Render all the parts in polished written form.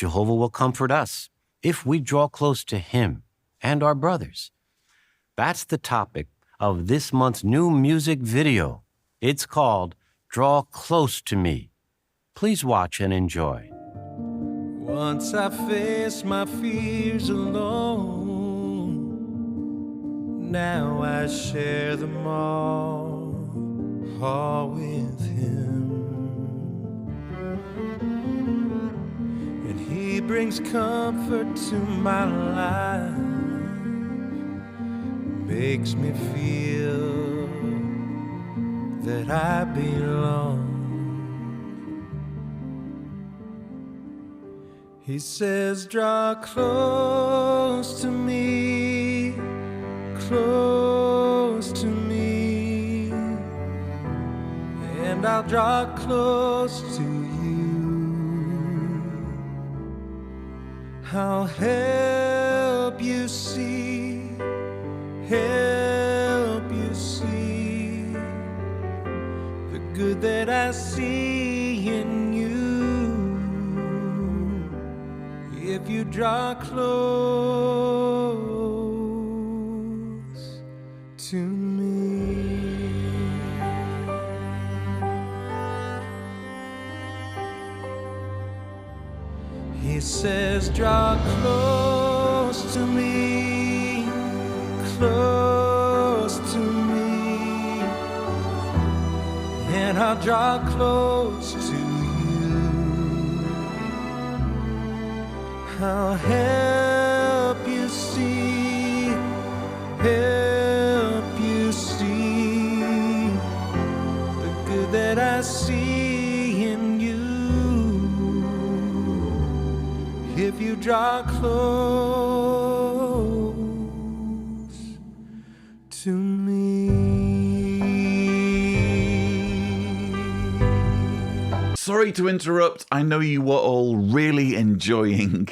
Jehovah will comfort us if we draw close to him and our brothers. That's the topic of this month's new music video. It's called Draw Close to Me. Please watch and enjoy. Once I faced my fears alone, now I share them all with him. And he brings comfort to my life, makes me feel that I belong. He says, draw close to me, and I'll draw close to you. I'll help you see the good that I see in you. If you draw close to me. He says, draw close to me, and I'll draw close to you. I'll help you see the good that I see in you. If you draw close to me. Sorry to interrupt. I know you were all really enjoying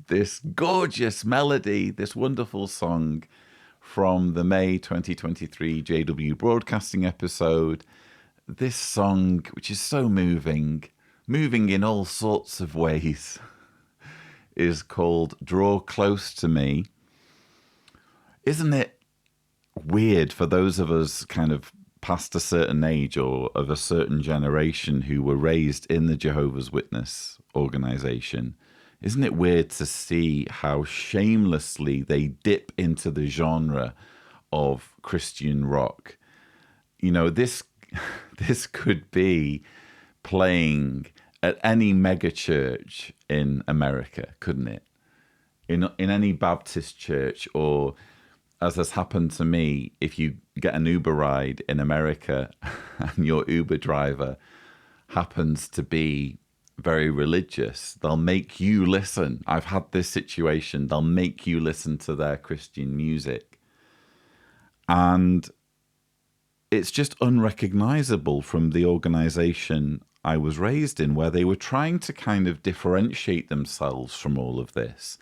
this gorgeous melody, this wonderful song from the May 2023 JW Broadcasting episode. This song, which is so moving in all sorts of ways, is called Draw Close to Me. Isn't it weird for those of us kind of past a certain age or of a certain generation who were raised in the Jehovah's Witness organization? Isn't it weird to see how shamelessly they dip into the genre of Christian rock? You know, this could be playing at any mega church in America, couldn't it? In any Baptist church, or as has happened to me, if you get an Uber ride in America and your Uber driver happens to be very religious, they'll make you listen. I've had this situation. They'll make you listen to their Christian music. And it's just unrecognizable from the organization I was raised in, where they were trying to kind of differentiate themselves from all of this.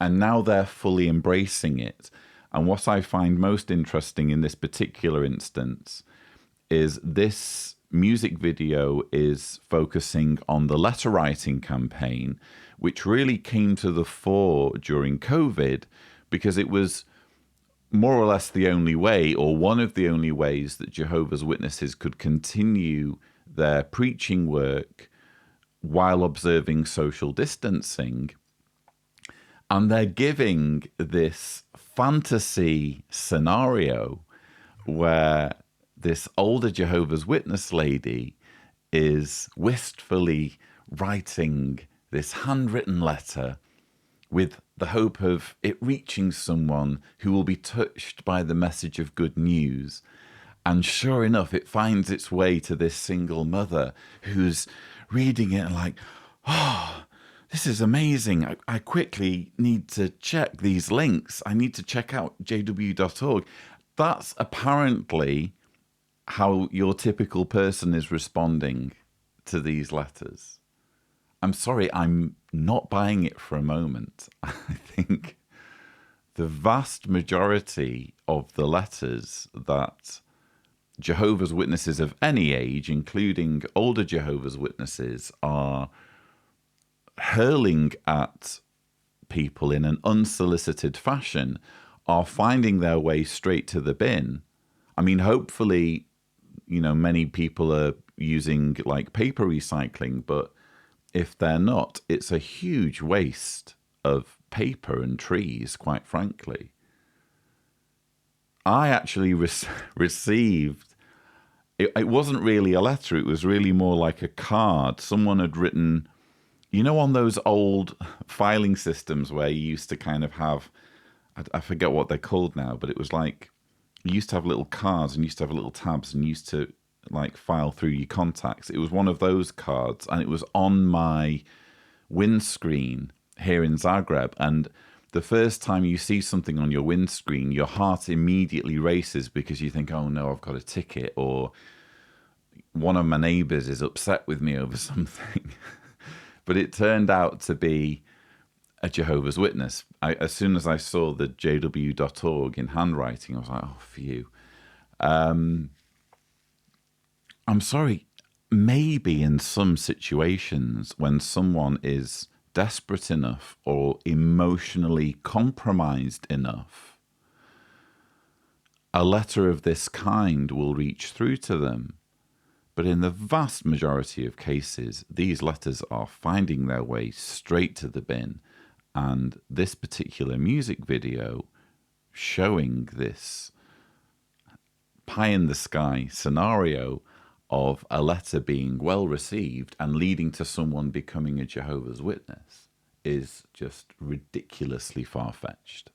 And now they're fully embracing it. And what I find most interesting in this particular instance is this music video is focusing on the letter writing campaign, which really came to the fore during COVID, because it was more or less the only way, or one of the only ways, that Jehovah's Witnesses could continue their preaching work while observing social distancing. And they're giving this fantasy scenario where this older Jehovah's Witness lady is wistfully writing this handwritten letter with the hope of it reaching someone who will be touched by the message of good news. And sure enough, it finds its way to this single mother who's reading it and like, oh, this is amazing. I quickly need to check these links. I need to check out jw.org. That's apparently how your typical person is responding to these letters. I'm sorry, I'm not buying it for a moment. I think the vast majority of the letters that Jehovah's Witnesses of any age, including older Jehovah's Witnesses, are hurling at people in an unsolicited fashion are finding their way straight to the bin. I mean, hopefully, many people are using like paper recycling, but if they're not, it's a huge waste of paper and trees, quite frankly. I actually received, it wasn't really a letter, it was really more like a card. Someone had written, on those old filing systems where you used to kind of have, I forget what they're called now, but it was like, you used to have little cards and you used to have little tabs and you used to like file through your contacts. It was one of those cards and it was on my windscreen here in Zagreb. And the first time you see something on your windscreen, your heart immediately races because you think, oh no, I've got a ticket, or one of my neighbours is upset with me over something. But it turned out to be a Jehovah's Witness. As soon as I saw the jw.org in handwriting, I was like, oh, phew. I'm sorry, maybe in some situations when someone is desperate enough or emotionally compromised enough, a letter of this kind will reach through to them. But in the vast majority of cases, these letters are finding their way straight to the bin. And this particular music video showing this pie-in-the-sky scenario of a letter being well received and leading to someone becoming a Jehovah's Witness is just ridiculously far-fetched.